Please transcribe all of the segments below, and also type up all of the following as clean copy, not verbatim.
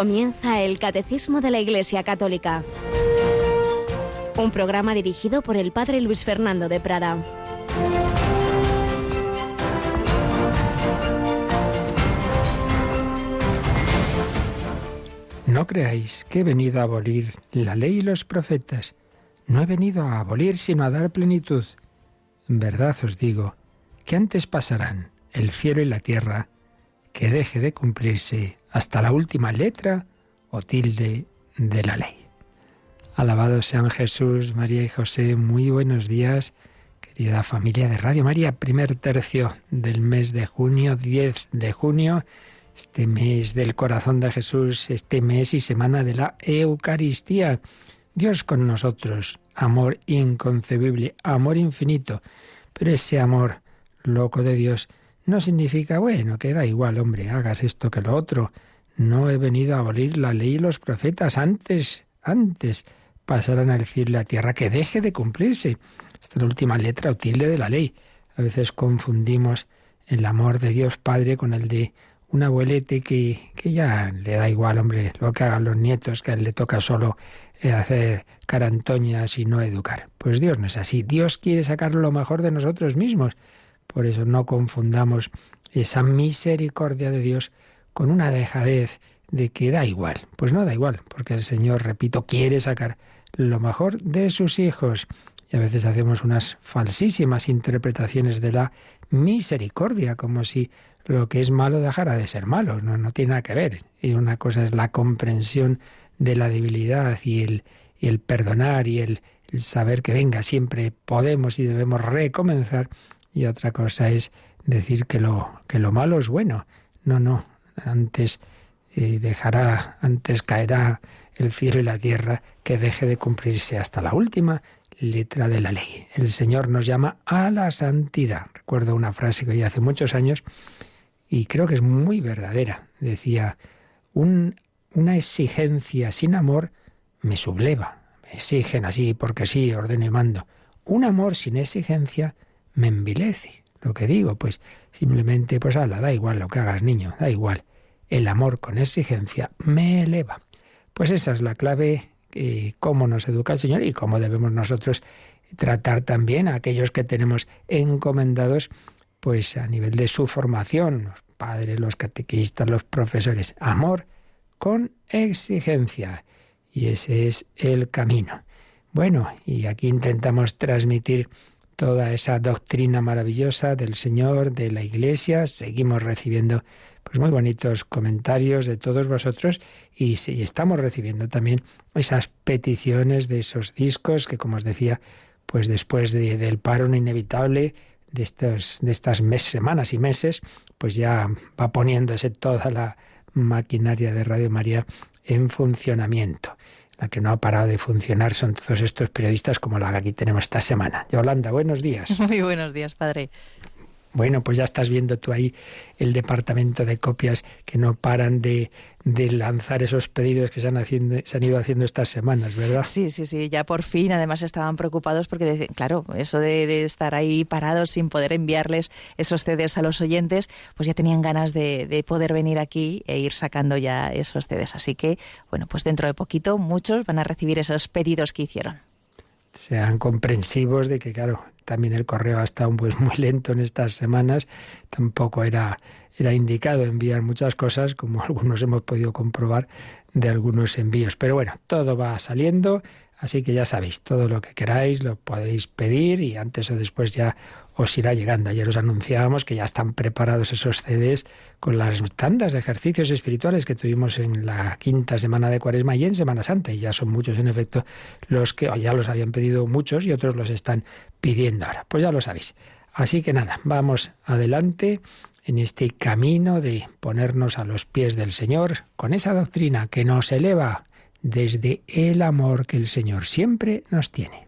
Comienza el Catecismo de la Iglesia Católica, un programa dirigido por el Padre Luis Fernando de Prada. No creáis que he venido a abolir la ley y los profetas. No he venido a abolir, sino a dar plenitud. En verdad os digo que antes pasarán el cielo y la tierra que deje de cumplirse hasta la última letra o tilde de la ley. Alabados sean Jesús, María y José. Muy buenos días, querida familia de Radio María. Primer tercio del mes de junio, 10 de junio, este mes del corazón de Jesús, este mes y semana de la Eucaristía. Dios con nosotros, amor inconcebible, amor infinito. Pero ese amor loco de Dios no significa, bueno, que da igual, hombre, hagas esto que lo otro. No he venido a abolir la ley y los profetas. Antes pasarán el cielo y la tierra, que deje de cumplirse. Esta es la última letra o tilde de la ley. A veces confundimos el amor de Dios Padre con el de un abuelete que ya le da igual, hombre, lo que hagan los nietos, que a él le toca solo hacer carantoñas y no educar. Pues Dios no es así. Dios quiere sacar lo mejor de nosotros mismos. Por eso no confundamos esa misericordia de Dios con una dejadez de que da igual. Pues no da igual, porque el Señor, repito, quiere sacar lo mejor de sus hijos. Y a veces hacemos unas falsísimas interpretaciones de la misericordia, como si lo que es malo dejara de ser malo. No tiene nada que ver. Y una cosa es la comprensión de la debilidad y el perdonar y el saber que venga, siempre podemos y debemos recomenzar. Y otra cosa es decir que lo malo es bueno. No. Antes caerá el cielo y la tierra, que deje de cumplirse hasta la última letra de la ley. El Señor nos llama a la santidad. Recuerdo una frase que oí hace muchos años y creo que es muy verdadera. Decía, una exigencia sin amor me subleva. Me exigen así porque sí, ordeno y mando. Un amor sin exigencia me envilece. Lo que digo, pues simplemente, pues da igual lo que hagas, niño, da igual. El amor con exigencia me eleva. Pues esa es la clave, cómo nos educa el Señor y cómo debemos nosotros tratar también a aquellos que tenemos encomendados, pues a nivel de su formación, los padres, los catequistas, los profesores. Amor con exigencia. Y ese es el camino. Bueno, y aquí intentamos transmitir toda esa doctrina maravillosa del Señor, de la Iglesia. Seguimos recibiendo pues muy bonitos comentarios de todos vosotros y estamos recibiendo también esas peticiones de esos discos que, como os decía, pues después del paro inevitable de estas semanas y meses, pues ya va poniéndose toda la maquinaria de Radio María en funcionamiento. La que no ha parado de funcionar son todos estos periodistas como la que aquí tenemos esta semana. Yolanda, buenos días. Muy buenos días, padre. Bueno, pues ya estás viendo tú ahí el departamento de copias que no paran de lanzar esos pedidos que se han ido haciendo estas semanas, ¿verdad? Sí, ya por fin. Además estaban preocupados porque, claro, eso de estar ahí parados sin poder enviarles esos CDs a los oyentes, pues ya tenían ganas de poder venir aquí e ir sacando ya esos CDs. Así que, bueno, pues dentro de poquito muchos van a recibir esos pedidos que hicieron. Sean comprensivos de que, claro, también el correo ha estado pues muy lento en estas semanas. Tampoco era indicado enviar muchas cosas, como algunos hemos podido comprobar de algunos envíos. Pero bueno, todo va saliendo, así que ya sabéis, todo lo que queráis lo podéis pedir y antes o después ya os irá llegando. Ayer os anunciábamos que ya están preparados esos CDs con las tandas de ejercicios espirituales que tuvimos en la quinta semana de Cuaresma y en Semana Santa. Y ya son muchos, en efecto, los que ya los habían pedido muchos y otros los están pidiendo ahora. Pues ya lo sabéis. Así que nada, vamos adelante en este camino de ponernos a los pies del Señor con esa doctrina que nos eleva desde el amor que el Señor siempre nos tiene.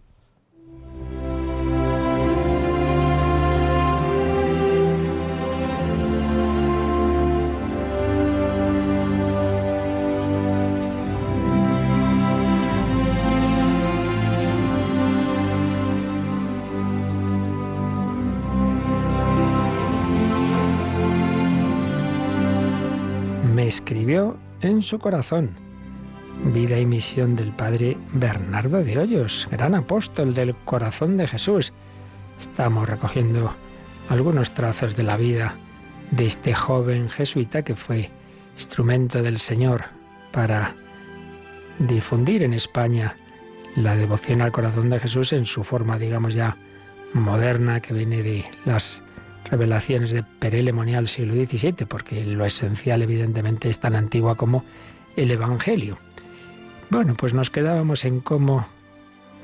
Escribió en su corazón. Vida y misión del padre Bernardo de Hoyos, gran apóstol del corazón de Jesús. Estamos recogiendo algunos trazos de la vida de este joven jesuita que fue instrumento del Señor para difundir en España la devoción al corazón de Jesús en su forma, digamos, ya moderna, que viene de las revelaciones de Perelemonial siglo XVII, porque lo esencial evidentemente es tan antigua como el Evangelio. Bueno, pues nos quedábamos en cómo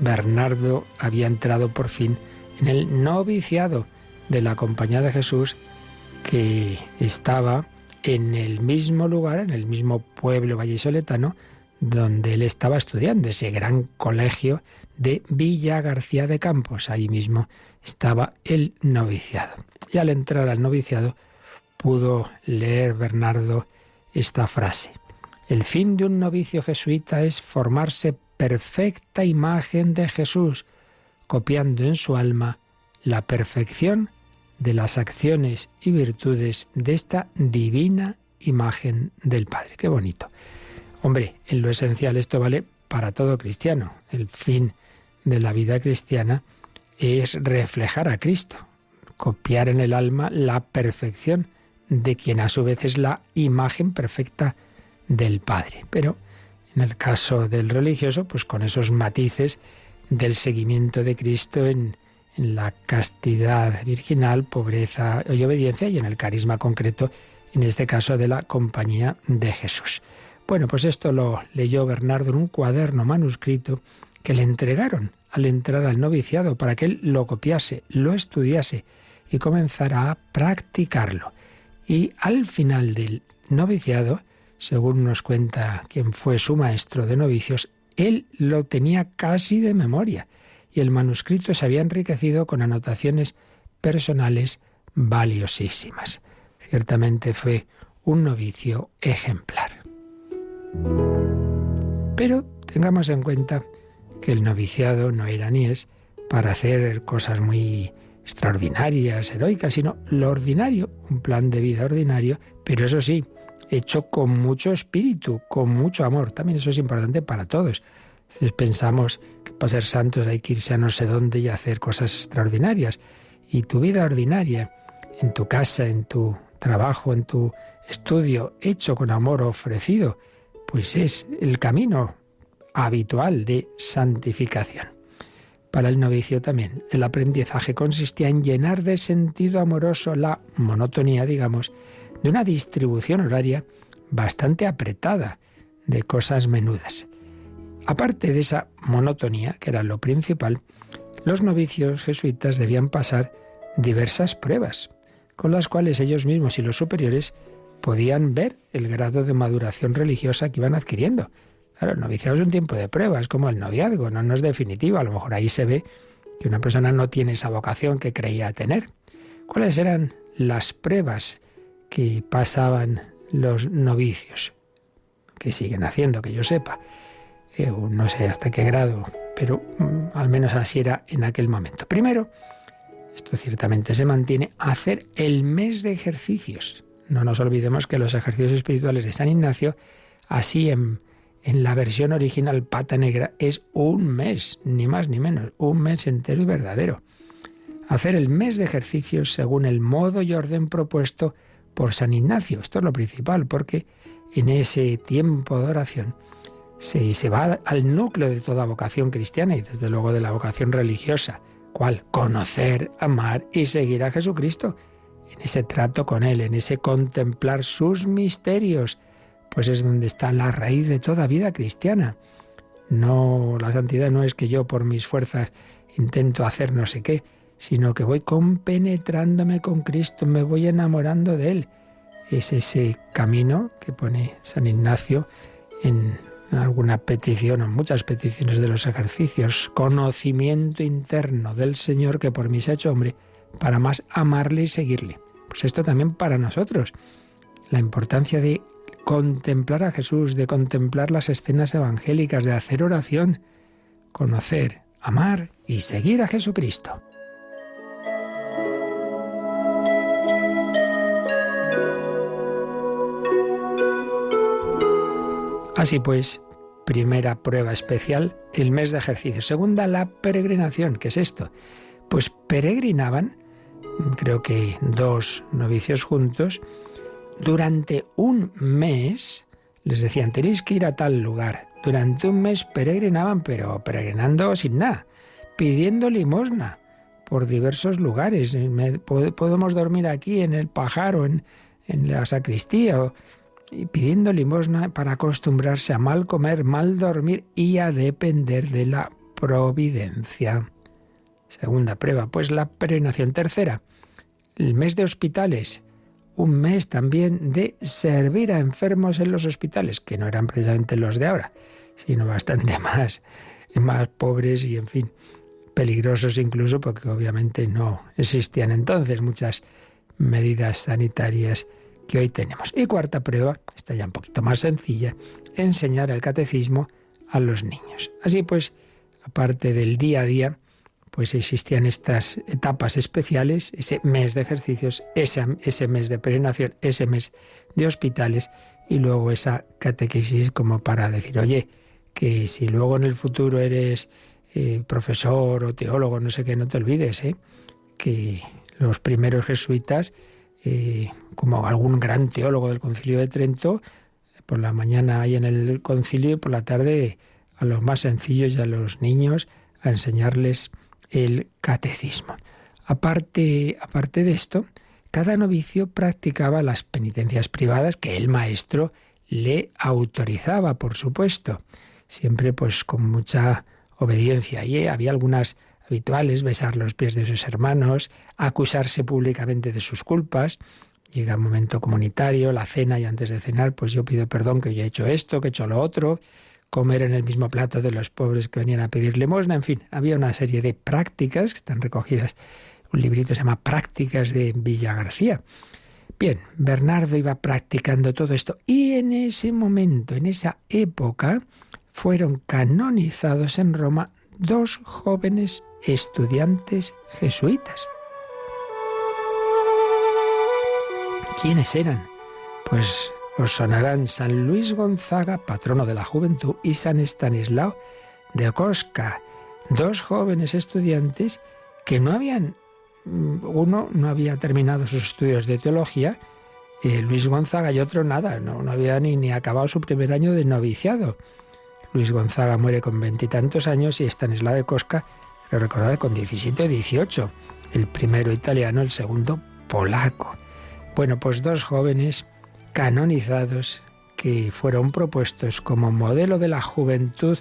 Bernardo había entrado por fin en el noviciado de la Compañía de Jesús, que estaba en el mismo lugar, en el mismo pueblo vallisoletano, donde él estaba estudiando, ese gran colegio de Villa García de Campos. Ahí mismo estaba el noviciado. Y al entrar al noviciado pudo leer Bernardo esta frase: el fin de un novicio jesuita es formarse perfecta imagen de Jesús, copiando en su alma la perfección de las acciones y virtudes de esta divina imagen del Padre. Qué bonito. Hombre, en lo esencial esto vale para todo cristiano. El fin de la vida cristiana es reflejar a Cristo, copiar en el alma la perfección de quien a su vez es la imagen perfecta del Padre. Pero en el caso del religioso, pues con esos matices del seguimiento de Cristo en la castidad virginal, pobreza y obediencia, y en el carisma concreto, en este caso de la Compañía de Jesús. Bueno, pues esto lo leyó Bernardo en un cuaderno manuscrito que le entregaron al entrar al noviciado para que él lo copiase, lo estudiase y comenzara a practicarlo. Y al final del noviciado, según nos cuenta quien fue su maestro de novicios, él lo tenía casi de memoria y el manuscrito se había enriquecido con anotaciones personales valiosísimas. Ciertamente fue un novicio ejemplar. Pero tengamos en cuenta que el noviciado no era ni es para hacer cosas muy extraordinarias, heroicas, sino lo ordinario, un plan de vida ordinario, pero eso sí, hecho con mucho espíritu, con mucho amor. También eso es importante para todos. A veces pensamos que para ser santos hay que irse a no sé dónde y hacer cosas extraordinarias. Y tu vida ordinaria, en tu casa, en tu trabajo, en tu estudio, hecho con amor, ofrecido, pues es el camino habitual de santificación. Para el novicio también, el aprendizaje consistía en llenar de sentido amoroso la monotonía, digamos, de una distribución horaria bastante apretada de cosas menudas. Aparte de esa monotonía, que era lo principal, los novicios jesuitas debían pasar diversas pruebas, con las cuales ellos mismos y los superiores podían ver el grado de maduración religiosa que iban adquiriendo. Claro, el noviciado es un tiempo de prueba, es como el noviazgo, no es definitivo. A lo mejor ahí se ve que una persona no tiene esa vocación que creía tener. ¿Cuáles eran las pruebas que pasaban los novicios? Que siguen haciendo, que yo sepa. No sé hasta qué grado, pero al menos así era en aquel momento. Primero, esto ciertamente se mantiene, hacer el mes de ejercicios. No nos olvidemos que los ejercicios espirituales de San Ignacio, así en la versión original pata negra, es un mes, ni más ni menos, un mes entero y verdadero. Hacer el mes de ejercicios según el modo y orden propuesto por San Ignacio. Esto es lo principal, porque en ese tiempo de oración se va al núcleo de toda vocación cristiana y desde luego de la vocación religiosa. ¿Cuál? Conocer, amar y seguir a Jesucristo. En ese trato con Él, en ese contemplar sus misterios, pues es donde está la raíz de toda vida cristiana. No, la santidad no es que yo por mis fuerzas intento hacer no sé qué, sino que voy compenetrándome con Cristo, me voy enamorando de Él. Es ese camino que pone San Ignacio en alguna petición, o muchas peticiones de los ejercicios: conocimiento interno del Señor que por mí se ha hecho hombre, para más amarle y seguirle. Pues esto también para nosotros, la importancia de contemplar a Jesús, de contemplar las escenas evangélicas, de hacer oración, conocer, amar y seguir a Jesucristo. Así pues, primera prueba especial, el mes de ejercicio. Segunda, la peregrinación. ¿Qué es esto? Pues peregrinaban, creo que 2 novicios juntos, durante un mes. Les decían, tenéis que ir a tal lugar. Durante un mes peregrinaban, pero peregrinando sin nada, pidiendo limosna por diversos lugares. Podemos dormir aquí en el pajar o en la sacristía, y pidiendo limosna para acostumbrarse a mal comer, mal dormir y a depender de la providencia. Segunda prueba, pues la peregrinación. Tercera, el mes de hospitales. Un mes también de servir a enfermos en los hospitales, que no eran precisamente los de ahora, sino bastante más pobres y, en fin, peligrosos incluso, porque obviamente no existían entonces muchas medidas sanitarias que hoy tenemos. Y cuarta prueba, esta ya un poquito más sencilla, enseñar el catecismo a los niños. Así pues, aparte del día a día, pues existían estas etapas especiales, ese mes de ejercicios, ese mes de peregrinación, ese mes de hospitales y luego esa catequesis como para decir, oye, que si luego en el futuro eres profesor o teólogo, no sé qué, no te olvides, que los primeros jesuitas, como algún gran teólogo del Concilio de Trento, por la mañana ahí en el concilio y por la tarde a los más sencillos y a los niños a enseñarles el catecismo. Aparte de esto, cada novicio practicaba las penitencias privadas que el maestro le autorizaba, por supuesto, siempre pues con mucha obediencia. Y había algunas habituales: besar los pies de sus hermanos, acusarse públicamente de sus culpas. Llega un momento comunitario, la cena, y antes de cenar, pues yo pido perdón que yo he hecho esto, que he hecho lo otro. Comer en el mismo plato de los pobres que venían a pedir limosna. En fin, había una serie de prácticas que están recogidas. Un librito se llama Prácticas de Villagarcía. Bien, Bernardo iba practicando todo esto y en ese momento, en esa época, fueron canonizados en Roma 2 jóvenes estudiantes jesuitas. ¿Quiénes eran? Pues os sonarán San Luis Gonzaga, patrono de la juventud, y San Estanislao de Kostka, 2 jóvenes estudiantes que uno no había terminado sus estudios de teología, Luis Gonzaga, y otro nada, no había ni acabado su primer año de noviciado. Luis Gonzaga muere con 20 y tantos años y Estanislao de Kostka, creo recordar, con 17 o 18. El primero italiano, el segundo polaco. Bueno, pues 2 jóvenes canonizados que fueron propuestos como modelo de la juventud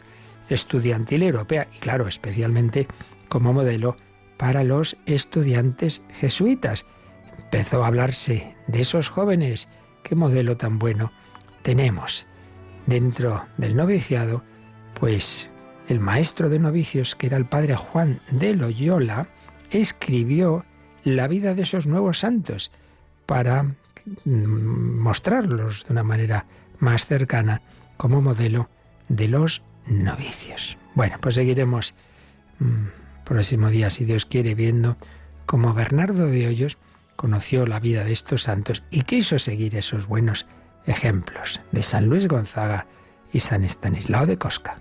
estudiantil europea y, claro, especialmente como modelo para los estudiantes jesuitas. Empezó a hablarse de esos jóvenes. ¿Qué modelo tan bueno tenemos? Dentro del noviciado, pues el maestro de novicios, que era el padre Juan de Loyola, escribió la vida de esos nuevos santos para mostrarlos de una manera más cercana como modelo de los novicios. Bueno, pues seguiremos próximo día, si Dios quiere, viendo cómo Bernardo de Hoyos conoció la vida de estos santos y quiso seguir esos buenos ejemplos de San Luis Gonzaga y San Estanislao de Kostka.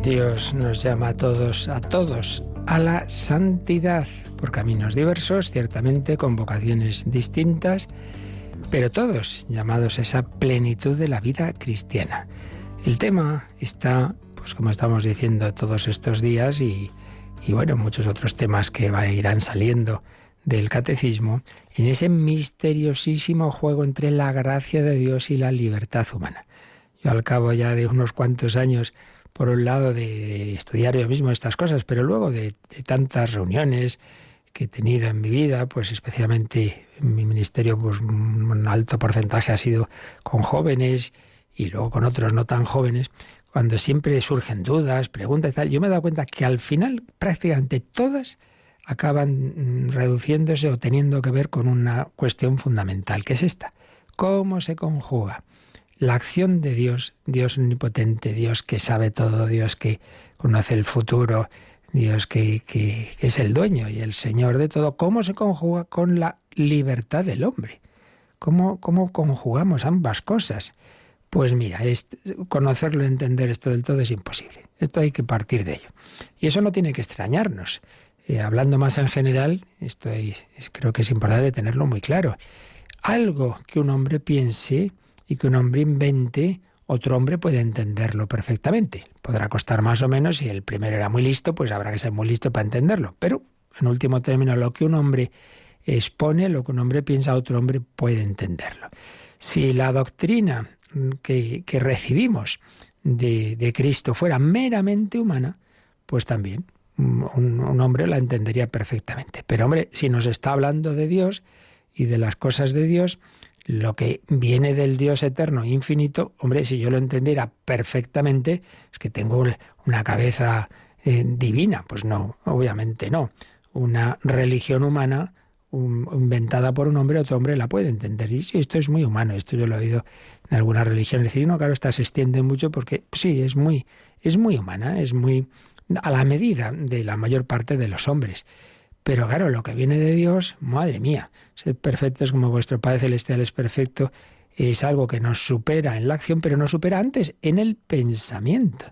Dios nos llama a todos a la santidad, por caminos diversos, ciertamente con vocaciones distintas, pero todos llamados a esa plenitud de la vida cristiana. El tema está, pues como estamos diciendo todos estos días, y y bueno, muchos otros temas que irán saliendo del catecismo, en ese misteriosísimo juego entre la gracia de Dios y la libertad humana. Yo al cabo ya de unos cuantos años, por un lado de estudiar yo mismo estas cosas, pero luego de tantas reuniones que he tenido en mi vida, pues especialmente en mi ministerio, pues un alto porcentaje ha sido con jóvenes y luego con otros no tan jóvenes, cuando siempre surgen dudas, preguntas y tal, yo me he dado cuenta que al final prácticamente todas acaban reduciéndose o teniendo que ver con una cuestión fundamental, que es esta: ¿cómo se conjuga la acción de Dios, Dios omnipotente, Dios que sabe todo, Dios que conoce el futuro, Dios que es el dueño y el Señor de todo? ¿Cómo se conjuga con la libertad del hombre? ¿Cómo conjugamos ambas cosas? Pues mira, conocerlo, entender esto del todo es imposible. Esto hay que partir de ello. Y eso no tiene que extrañarnos. Hablando más en general, creo que es importante tenerlo muy claro. Algo que un hombre piense y que un hombre invente, otro hombre puede entenderlo perfectamente. Podrá costar más o menos, si el primero era muy listo, pues habrá que ser muy listo para entenderlo. Pero, en último término, lo que un hombre expone, lo que un hombre piensa, otro hombre puede entenderlo. Si la doctrina que recibimos de Cristo fuera meramente humana, pues también un hombre la entendería perfectamente. Pero hombre, si nos está hablando de Dios y de las cosas de Dios, lo que viene del Dios eterno e infinito, hombre, si yo lo entendiera perfectamente, es que tengo una cabeza divina. Pues no, obviamente no. Una religión humana inventada por un hombre, otro hombre la puede entender. Y sí, esto es muy humano, esto yo lo he oído en algunas religiones decir, no, claro, esta se extiende mucho porque sí, es muy humana, es muy a la medida de la mayor parte de los hombres. Pero claro, lo que viene de Dios, madre mía, sed perfectos como vuestro Padre Celestial es perfecto, es algo que nos supera en la acción, pero nos supera antes en el pensamiento.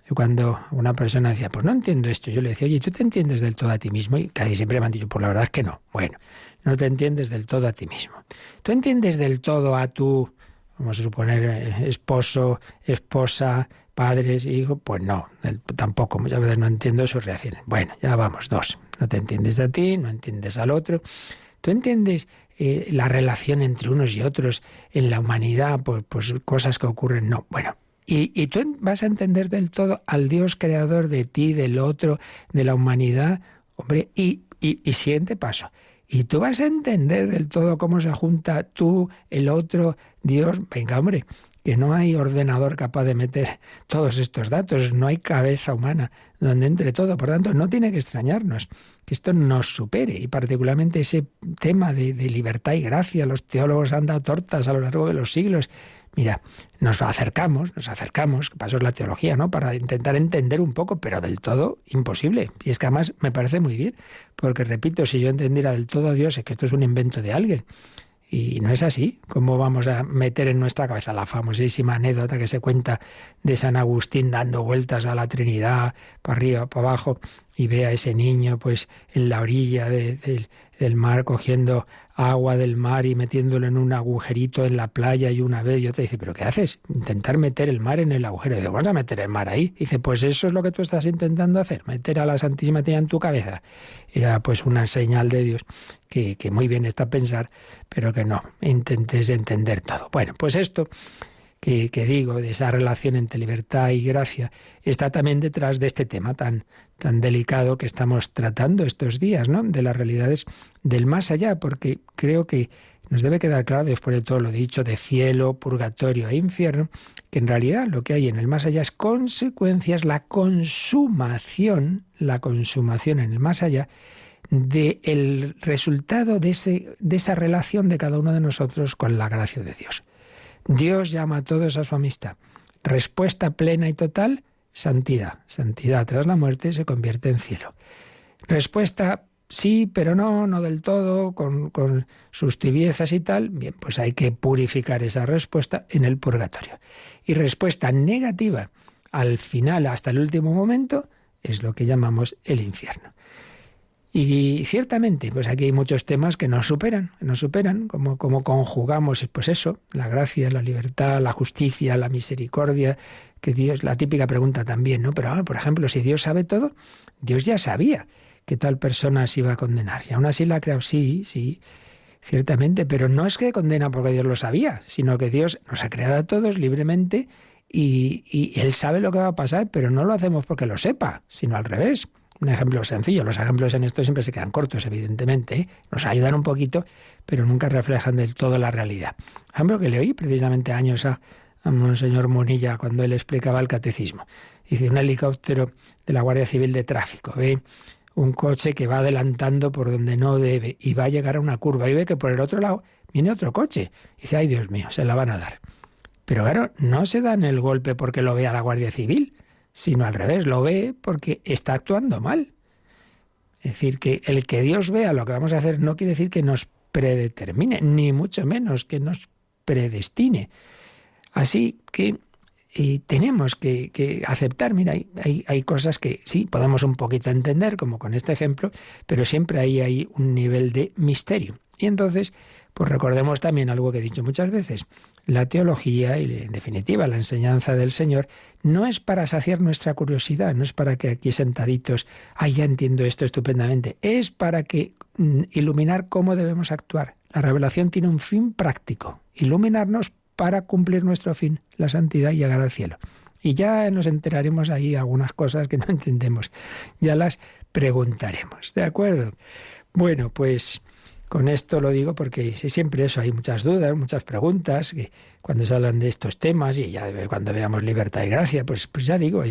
Y cuando una persona decía, pues no entiendo esto, yo le decía, oye, ¿tú te entiendes del todo a ti mismo? Y casi siempre me han dicho, pues la verdad es que no. Bueno, no te entiendes del todo a ti mismo. ¿Tú entiendes del todo a tu, vamos a suponer, esposo, esposa, padres, hijos? Pues no, tampoco, muchas veces no entiendo sus reacciones. Bueno, ya vamos, dos. No te entiendes a ti, no entiendes al otro. ¿Tú entiendes la relación entre unos y otros en la humanidad? Pues cosas que ocurren, no. Bueno, y tú vas a entender del todo al Dios creador de ti, del otro, de la humanidad. Hombre, y siguiente paso. Y tú vas a entender del todo cómo se junta tú, el otro, Dios. Venga, hombre, que no hay ordenador capaz de meter todos estos datos, no hay cabeza humana donde entre todo. Por tanto, no tiene que extrañarnos que esto nos supere, y particularmente ese tema de libertad y gracia. Los teólogos han dado tortas a lo largo de los siglos. Mira, nos acercamos, que para eso es la teología, ¿no? Para intentar entender un poco, pero del todo imposible. Y es que además me parece muy bien, porque repito, si yo entendiera del todo a Dios, es que esto es un invento de alguien. Y no es así. ¿Cómo vamos a meter en nuestra cabeza la famosísima anécdota que se cuenta de San Agustín dando vueltas a la Trinidad, para arriba, para abajo, y ve a ese niño pues en la orilla del mar cogiendo agua del mar y metiéndolo en un agujerito en la playa, y una vez y otra dice, ¿pero qué haces? Intentar meter el mar en el agujero. Y dice, vamos a meter el mar ahí. Dice, pues eso es lo que tú estás intentando hacer, meter a la Santísima Trinidad en tu cabeza. Era pues una señal de Dios que muy bien está pensar, pero que no intentes entender todo. Bueno, pues esto que digo, de esa relación entre libertad y gracia, está también detrás de este tema tan delicado que estamos tratando estos días, ¿no? De las realidades del más allá, porque creo que nos debe quedar claro, después de todo lo dicho, de cielo, purgatorio e infierno, que en realidad lo que hay en el más allá es consecuencias, la consumación en el más allá, del resultado de esa relación de cada uno de nosotros con la gracia de Dios. Dios llama a todos a su amistad. Respuesta plena y total, santidad. Santidad tras la muerte se convierte en cielo. Respuesta sí, pero no del todo, con sus tibiezas y tal. Bien, pues hay que purificar esa respuesta en el purgatorio. Y respuesta negativa al final, hasta el último momento, es lo que llamamos el infierno. Y ciertamente, pues aquí hay muchos temas que nos superan, como conjugamos, pues eso, la gracia, la libertad, la justicia, la misericordia, que Dios, la típica pregunta también, ¿no? Pero ahora, por ejemplo, si Dios sabe todo, Dios ya sabía que tal persona se iba a condenar, y aún así la ha creado, sí, ciertamente, pero no es que condena porque Dios lo sabía, sino que Dios nos ha creado a todos libremente y Él sabe lo que va a pasar, pero no lo hacemos porque lo sepa, sino al revés. Un ejemplo sencillo, los ejemplos en esto siempre se quedan cortos, evidentemente, ¿eh? Nos ayudan un poquito, pero nunca reflejan del todo la realidad. Ejemplo que le oí precisamente años a Monseñor Munilla cuando él explicaba el catecismo. Dice, un helicóptero de la Guardia Civil de Tráfico ve un coche que va adelantando por donde no debe y va a llegar a una curva y ve que por el otro lado viene otro coche. Dice, ay Dios mío, se la van a dar. Pero claro, no se dan el golpe porque lo vea la Guardia Civil, sino al revés, lo ve porque está actuando mal. Es decir, que el que Dios vea lo que vamos a hacer no quiere decir que nos predetermine, ni mucho menos que nos predestine. Así que tenemos que aceptar, mira, hay cosas que sí, podemos un poquito entender, como con este ejemplo, pero siempre ahí hay un nivel de misterio. Y entonces, pues recordemos también algo que he dicho muchas veces. La teología y, en definitiva, la enseñanza del Señor no es para saciar nuestra curiosidad, no es para que aquí sentaditos, ya entiendo esto estupendamente, es para que iluminar cómo debemos actuar. La revelación tiene un fin práctico, iluminarnos para cumplir nuestro fin, la santidad y llegar al cielo. Y ya nos enteraremos ahí algunas cosas que no entendemos, ya las preguntaremos, ¿de acuerdo? Bueno, pues con esto lo digo porque siempre eso, hay muchas dudas, muchas preguntas, que cuando se hablan de estos temas y ya cuando veamos libertad y gracia, pues ya digo,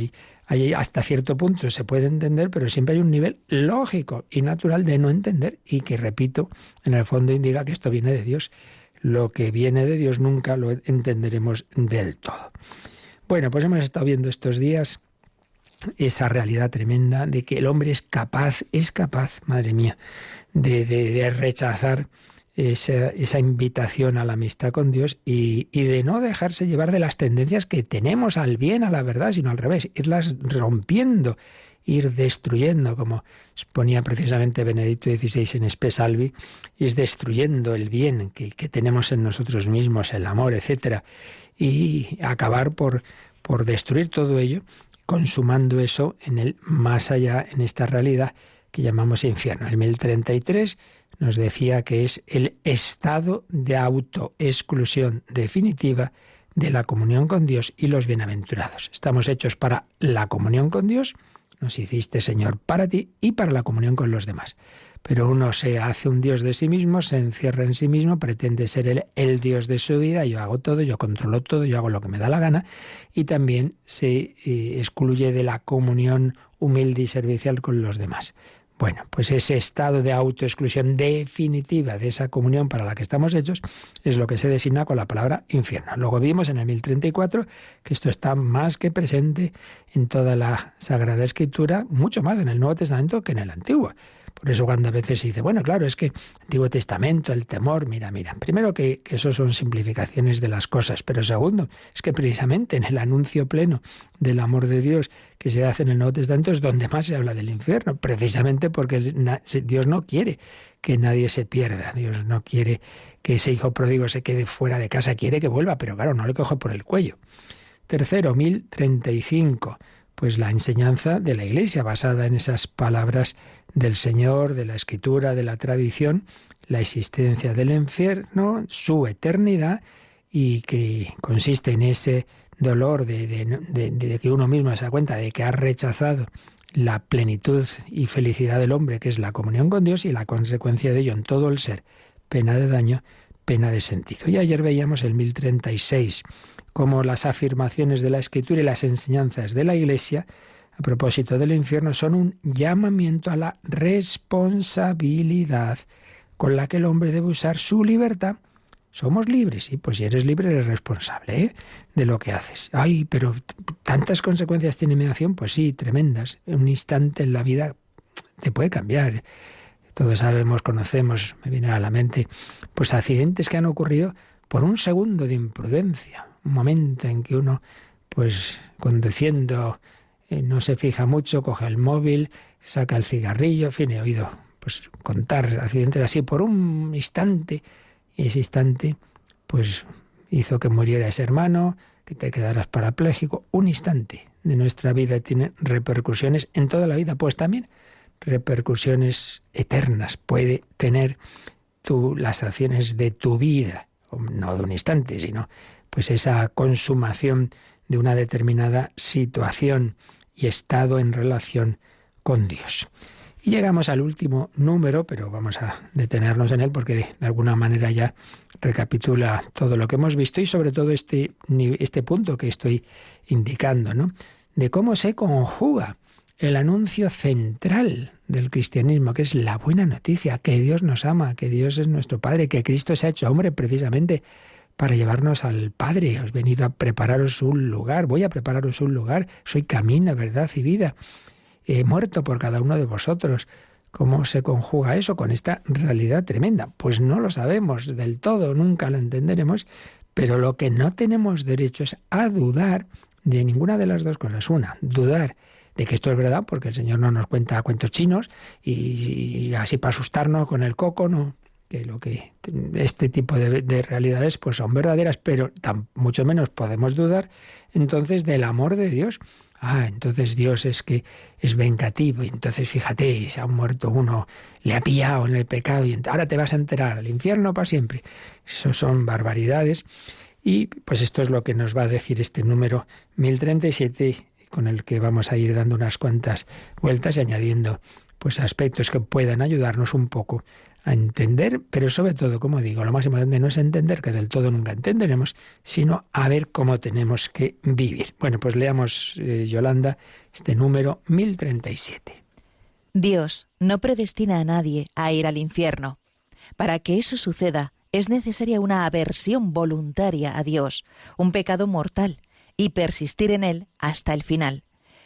ahí hasta cierto punto se puede entender, pero siempre hay un nivel lógico y natural de no entender y que, repito, en el fondo indica que esto viene de Dios. Lo que viene de Dios nunca lo entenderemos del todo. Bueno, pues hemos estado viendo estos días esa realidad tremenda de que el hombre es capaz, madre mía, de rechazar esa invitación a la amistad con Dios y de no dejarse llevar de las tendencias que tenemos al bien, a la verdad, sino al revés, irlas rompiendo, ir destruyendo, como exponía precisamente Benedicto XVI en Spe Salvi, y es destruyendo el bien que tenemos en nosotros mismos, el amor, etcétera, y acabar por destruir todo ello, consumando eso en el más allá, en esta realidad que llamamos infierno. El 1033 nos decía que es el estado de autoexclusión definitiva de la comunión con Dios y los bienaventurados. Estamos hechos para la comunión con Dios, nos hiciste, Señor, para ti y para la comunión con los demás. Pero uno se hace un Dios de sí mismo, se encierra en sí mismo, pretende ser el Dios de su vida, yo hago todo, yo controlo todo, yo hago lo que me da la gana, y también se excluye de la comunión humilde y servicial con los demás. Bueno, pues ese estado de autoexclusión definitiva de esa comunión para la que estamos hechos es lo que se designa con la palabra infierno. Luego vimos en el 1034 que esto está más que presente en toda la Sagrada Escritura, mucho más en el Nuevo Testamento que en el Antiguo. Por eso cuando a veces se dice, bueno, claro, es que el Antiguo Testamento, el temor, mira, primero que eso son simplificaciones de las cosas, pero segundo, es que precisamente en el anuncio pleno del amor de Dios que se hace en el Nuevo Testamento es donde más se habla del infierno, precisamente porque Dios no quiere que nadie se pierda, Dios no quiere que ese hijo pródigo se quede fuera de casa, quiere que vuelva, pero claro, no le coge por el cuello. Tercero, 1035. Pues la enseñanza de la Iglesia, basada en esas palabras del Señor, de la Escritura, de la tradición, la existencia del infierno, su eternidad, y que consiste en ese dolor de que uno mismo se da cuenta de que ha rechazado la plenitud y felicidad del hombre, que es la comunión con Dios, y la consecuencia de ello en todo el ser, pena de daño, pena de sentido. Y ayer veíamos el 1036, como las afirmaciones de la Escritura y las enseñanzas de la Iglesia a propósito del infierno son un llamamiento a la responsabilidad con la que el hombre debe usar su libertad. Somos libres, y pues si eres libre eres responsable de lo que haces. Ay, pero ¿tantas consecuencias tiene mi acción? Pues sí, tremendas. En un instante en la vida te puede cambiar. Todos sabemos, conocemos, me viene a la mente, pues accidentes que han ocurrido por un segundo de imprudencia. Un momento en que uno, pues conduciendo, no se fija mucho, coge el móvil, saca el cigarrillo, en fin, he oído pues contar accidentes así por un instante, y ese instante pues hizo que muriera ese hermano, que te quedaras parapléjico. Un instante de nuestra vida tiene repercusiones en toda la vida, pues también repercusiones eternas puede tener las acciones de tu vida, no de un instante, sino pues esa consumación de una determinada situación y estado en relación con Dios. Y llegamos al último número, pero vamos a detenernos en él porque de alguna manera ya recapitula todo lo que hemos visto y sobre todo este punto que estoy indicando, ¿no? De cómo se conjuga el anuncio central del cristianismo, que es la buena noticia, que Dios nos ama, que Dios es nuestro Padre, que Cristo se ha hecho hombre precisamente para llevarnos al Padre. Os he venido a prepararos un lugar, voy a prepararos un lugar, soy camino, verdad y vida. He muerto por cada uno de vosotros. ¿Cómo se conjuga eso con esta realidad tremenda? Pues no lo sabemos del todo, nunca lo entenderemos, pero lo que no tenemos derecho es a dudar de ninguna de las dos cosas. Una, dudar de que esto es verdad, porque el Señor no nos cuenta cuentos chinos y así para asustarnos con el coco, no. Que este tipo de realidades pues son verdaderas, pero mucho menos podemos dudar entonces del amor de Dios. Entonces Dios es que es vengativo, y entonces fíjate, se ha muerto uno, le ha pillado en el pecado y ahora te vas a enterar al infierno para siempre. Eso son barbaridades y pues esto es lo que nos va a decir este número 1037, con el que vamos a ir dando unas cuantas vueltas y añadiendo pues aspectos que puedan ayudarnos un poco a entender, pero sobre todo, como digo, lo más importante no es entender, que del todo nunca entenderemos, sino a ver cómo tenemos que vivir. Bueno, pues leamos, Yolanda, este número 1037. Dios no predestina a nadie a ir al infierno. Para que eso suceda, es necesaria una aversión voluntaria a Dios, un pecado mortal, y persistir en él hasta el final.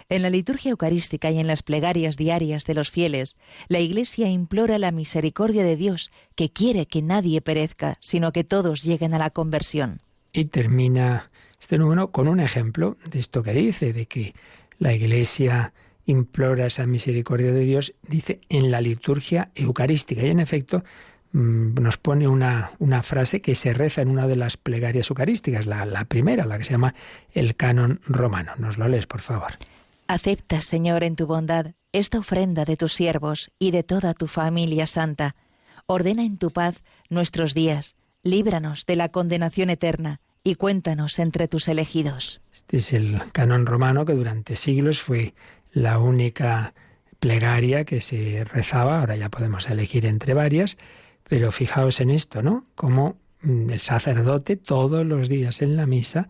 En la liturgia eucarística y en las plegarias diarias de los fieles, la Iglesia implora la misericordia de Dios, que quiere que nadie perezca, sino que todos lleguen a la conversión. Y termina este número con un ejemplo de esto que dice, de que la Iglesia implora esa misericordia de Dios, dice en la liturgia eucarística. Y en efecto nos pone una frase que se reza en una de las plegarias eucarísticas, la primera, la que se llama el canon romano. ¿Nos lo lees, por favor? Acepta, Señor, en tu bondad, esta ofrenda de tus siervos y de toda tu familia santa. Ordena en tu paz nuestros días, líbranos de la condenación eterna y cuéntanos entre tus elegidos. Este es el canon romano, que durante siglos fue la única plegaria que se rezaba. Ahora ya podemos elegir entre varias, pero fijaos en esto, ¿no? Como el sacerdote todos los días en la misa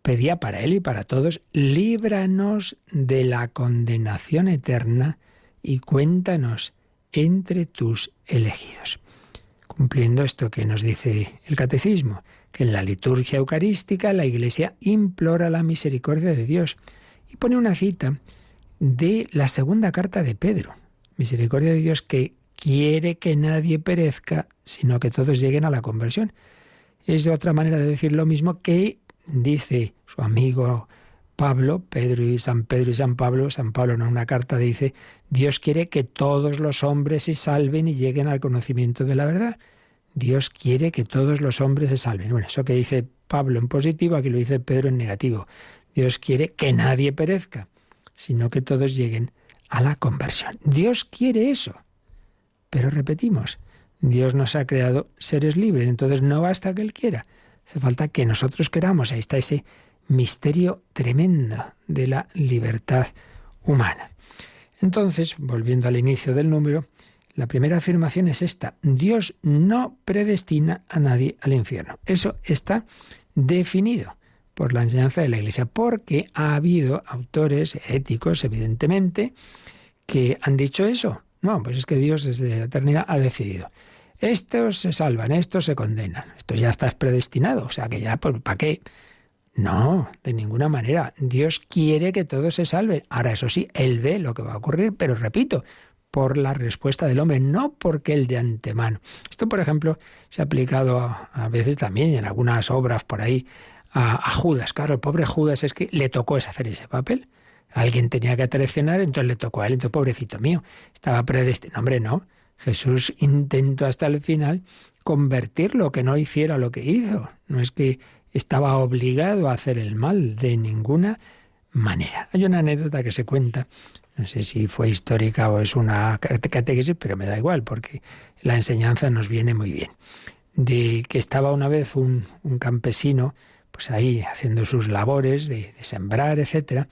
pedía para él y para todos: líbranos de la condenación eterna y cuéntanos entre tus elegidos. Cumpliendo esto que nos dice el Catecismo, que en la liturgia eucarística la Iglesia implora la misericordia de Dios. Y pone una cita de la segunda carta de Pedro. Misericordia de Dios que quiere que nadie perezca, sino que todos lleguen a la conversión. Es de otra manera de decir lo mismo que dice su amigo Pablo, Pedro y San Pablo. San Pablo en una carta dice: Dios quiere que todos los hombres se salven y lleguen al conocimiento de la verdad. Dios quiere que todos los hombres se salven. Bueno, eso que dice Pablo en positivo, aquí lo dice Pedro en negativo. Dios quiere que nadie perezca, sino que todos lleguen a la conversión. Dios quiere eso. Pero repetimos, Dios nos ha creado seres libres, entonces no basta que Él quiera. Hace falta que nosotros queramos. Ahí está ese misterio tremendo de la libertad humana. Entonces, volviendo al inicio del número, la primera afirmación es esta: Dios no predestina a nadie al infierno. Eso está definido por la enseñanza de la Iglesia, porque ha habido autores éticos, evidentemente, que han dicho eso. No, pues es que Dios desde la eternidad ha decidido: estos se salvan, estos se condenan, esto ya está predestinado, o sea que ya, pues, ¿para qué? No, de ninguna manera. Dios quiere que todos se salven. Ahora, eso sí, Él ve lo que va a ocurrir, pero repito, por la respuesta del hombre, no porque Él de antemano. Esto, por ejemplo, se ha aplicado a veces también en algunas obras por ahí a Judas. Claro, el pobre Judas es que le tocó hacer ese papel. Alguien tenía que traicionar, entonces le tocó a él, entonces pobrecito mío, estaba predestinado. Hombre, no, Jesús intentó hasta el final convertirlo, que no hiciera lo que hizo. No es que estaba obligado a hacer el mal de ninguna manera. Hay una anécdota que se cuenta, no sé si fue histórica o es una catequesis, pero me da igual porque la enseñanza nos viene muy bien. De que estaba una vez un campesino, pues ahí haciendo sus labores de sembrar, etcétera,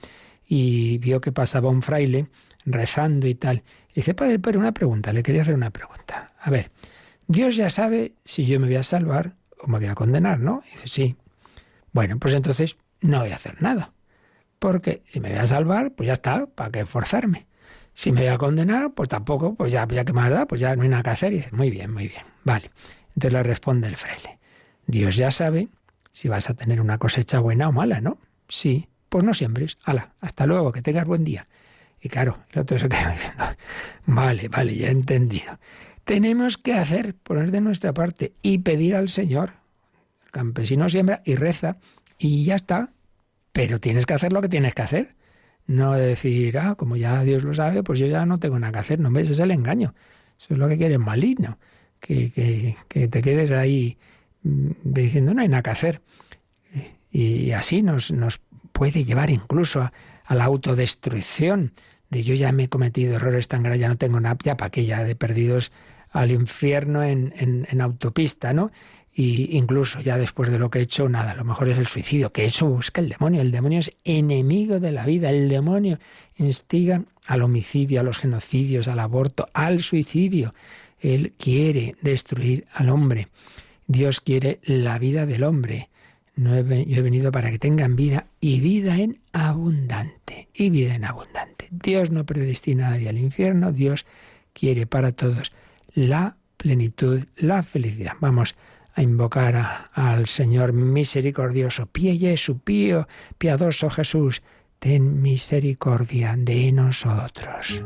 y vio que pasaba un fraile rezando y tal. Y dice, padre, pero una pregunta, le quería hacer una pregunta. A ver, Dios ya sabe si yo me voy a salvar o me voy a condenar, ¿no? Y dice, sí. Bueno, pues entonces no voy a hacer nada. Porque si me voy a salvar, pues ya está, ¿para qué esforzarme? Si me voy a condenar, pues tampoco, pues ya que más da, pues ya no hay nada que hacer. Y dice, muy bien, vale. Entonces le responde el fraile, Dios ya sabe si vas a tener una cosecha buena o mala, ¿no? Sí, pues no siembres. Hala, hasta luego, que tengas buen día. Y claro, el otro se queda diciendo, vale, ya he entendido. Tenemos que poner de nuestra parte y pedir al Señor. El campesino siembra y reza y ya está. Pero tienes que hacer lo que tienes que hacer. No decir, como ya Dios lo sabe, pues yo ya no tengo nada que hacer. No, ese es el engaño. Eso es lo que quiere el maligno. Que te quedes ahí diciendo no hay nada que hacer. Y así nos puede llevar incluso a la autodestrucción. De yo ya me he cometido errores tan graves, ya no tengo nada, ya para qué, ya de perdidos al infierno en autopista, ¿no? Y incluso ya después de lo que he hecho, nada, lo mejor es el suicidio, que eso busca el demonio es enemigo de la vida, el demonio instiga al homicidio, a los genocidios, al aborto, al suicidio. Él quiere destruir al hombre. Dios quiere la vida del hombre. Yo he venido para que tengan vida y vida en abundante. Y vida en abundante. Dios no predestina a nadie al infierno. Dios quiere para todos la plenitud, la felicidad. Vamos a invocar al Señor misericordioso. Pie Jesu, pío, piadoso Jesús, ten misericordia de nosotros.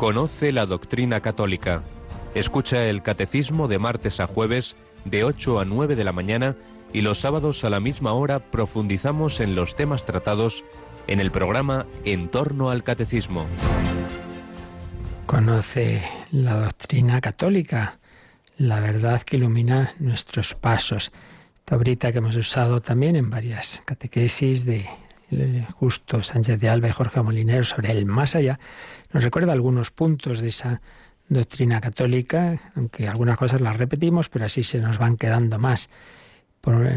Conoce la doctrina católica. Escucha el catecismo de martes a jueves de 8 a 9 de la mañana y los sábados a la misma hora profundizamos en los temas tratados en el programa En torno al catecismo. Conoce la doctrina católica, la verdad que ilumina nuestros pasos. Esta brita que hemos usado también en varias catequesis de Justo Sánchez de Alba y Jorge Molinero sobre el más allá, nos recuerda algunos puntos de esa doctrina católica, aunque algunas cosas las repetimos, pero así se nos van quedando más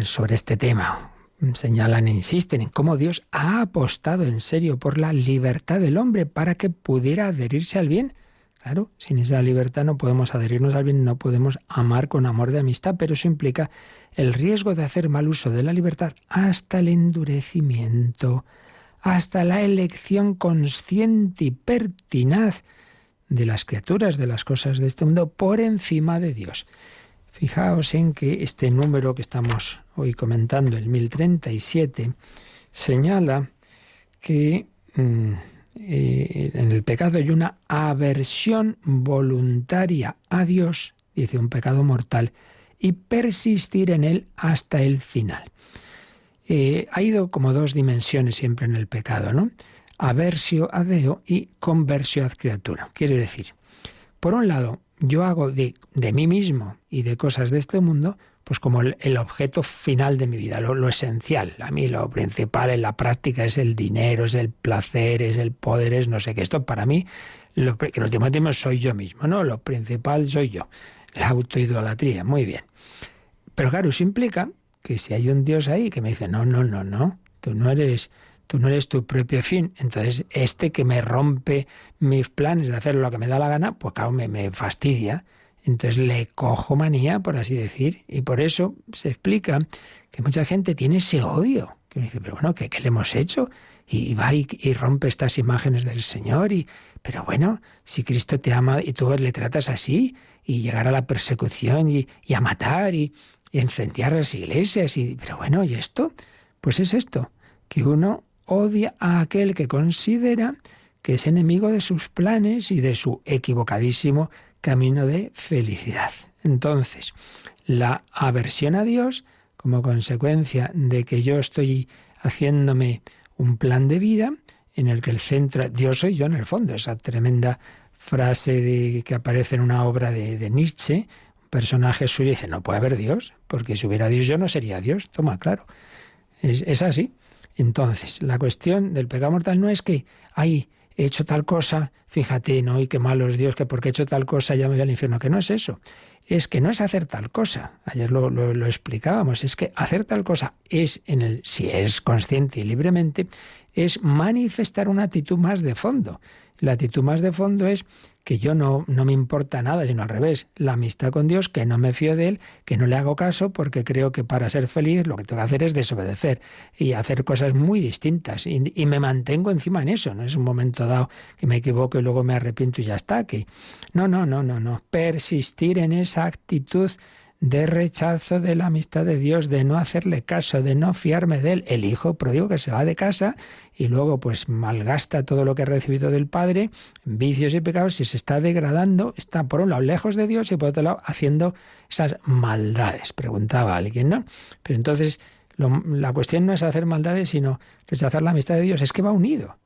sobre este tema. Señalan e insisten en cómo Dios ha apostado en serio por la libertad del hombre para que pudiera adherirse al bien. Claro, sin esa libertad no podemos adherirnos al bien, no podemos amar con amor de amistad, pero eso implica el riesgo de hacer mal uso de la libertad hasta el endurecimiento, hasta la elección consciente y pertinaz de las criaturas, de las cosas de este mundo, por encima de Dios. Fijaos en que este número que estamos hoy comentando, el 1037, señala que en el pecado hay una aversión voluntaria a Dios, dice un pecado mortal, y persistir en él hasta el final. Ha ido como dos dimensiones siempre en el pecado, ¿no? Aversio ad Deo y conversio ad criatura. Quiere decir, por un lado, yo hago de mí mismo y de cosas de este mundo, pues como el objeto final de mi vida, lo esencial. A mí lo principal en la práctica es el dinero, es el placer, es el poder, es no sé qué. Esto para mí, que en último tiempo soy yo mismo, ¿no? Lo principal soy yo. La autoidolatría, muy bien. Pero claro, eso implica que si hay un Dios ahí que me dice, no, tú no eres tu propio fin, entonces que me rompe mis planes de hacer lo que me da la gana, pues claro, me fastidia. Entonces le cojo manía, por así decir, y por eso se explica que mucha gente tiene ese odio, que uno dice, pero bueno, ¿qué le hemos hecho? Y va y rompe estas imágenes del Señor, pero bueno, si Cristo te ama y tú le tratas así, y llegar a la persecución y a matar y incendiar las iglesias, pero bueno, ¿y esto? Pues es esto, que uno odia a aquel que considera que es enemigo de sus planes y de su equivocadísimo camino de felicidad. Entonces, la aversión a Dios, como consecuencia de que yo estoy haciéndome un plan de vida en el que el centro, Dios soy yo en el fondo, esa tremenda frase que aparece en una obra de Nietzsche, un personaje suyo dice, no puede haber Dios, porque si hubiera Dios yo no sería Dios. Toma, claro, es así. Entonces, la cuestión del pecado mortal no es que, he hecho tal cosa, fíjate, ¿no? Y qué malo es Dios, que porque he hecho tal cosa ya me voy al infierno, que no es eso. Es que no es hacer tal cosa, ayer lo explicábamos, es que hacer tal cosa es, si es consciente y libremente, es manifestar una actitud más de fondo. La actitud más de fondo es que yo no me importa nada, sino al revés, la amistad con Dios, que no me fío de Él, que no le hago caso porque creo que para ser feliz lo que tengo que hacer es desobedecer y hacer cosas muy distintas y me mantengo encima en eso, no es un momento dado que me equivoco y luego me arrepiento y ya está, que no, persistir en esa actitud de rechazo de la amistad de Dios, de no hacerle caso, de no fiarme de Él. El hijo pródigo que se va de casa y luego pues malgasta todo lo que ha recibido del padre, en vicios y pecados, y se está degradando, está por un lado lejos de Dios y por otro lado haciendo esas maldades. Preguntaba alguien, ¿no? Pero entonces la cuestión no es hacer maldades, sino rechazar la amistad de Dios. Es que va unido,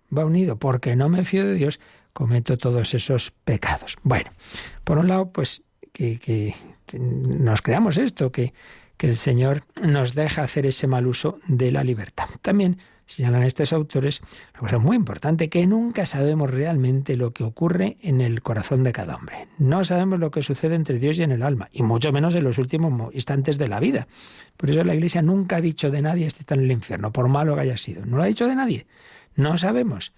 porque no me fío de Dios, cometo todos esos pecados. Bueno, por un lado, pues que nos creamos esto, que el Señor nos deja hacer ese mal uso de la libertad. También señalan estos autores una cosa muy importante, que nunca sabemos realmente lo que ocurre en el corazón de cada hombre. No sabemos lo que sucede entre Dios y en el alma, y mucho menos en los últimos instantes de la vida. Por eso la Iglesia nunca ha dicho de nadie este está en el infierno, por malo que haya sido. No lo ha dicho de nadie. No sabemos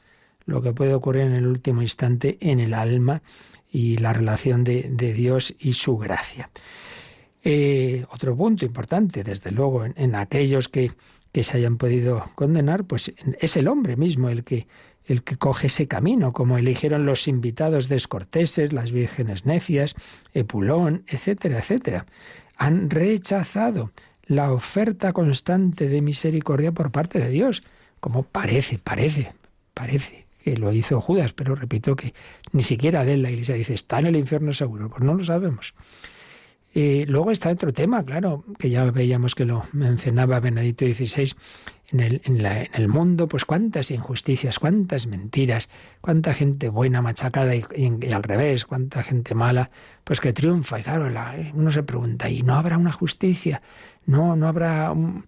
lo que puede ocurrir en el último instante en el alma y la relación de Dios y su gracia. Otro punto importante, desde luego, en aquellos que se hayan podido condenar, pues es el hombre mismo el que coge ese camino, como eligieron los invitados descorteses, las vírgenes necias, Epulón, etcétera, etcétera. Han rechazado la oferta constante de misericordia por parte de Dios, como parece que lo hizo Judas, pero repito que ni siquiera de él la Iglesia dice, está en el infierno seguro, pues no lo sabemos. Luego está otro tema, claro, que ya veíamos que lo mencionaba Benedicto XVI, en el mundo, pues cuántas injusticias, cuántas mentiras, cuánta gente buena machacada y al revés, cuánta gente mala, pues que triunfa. Y claro, uno se pregunta, ¿y no habrá una justicia? ¿No habrá un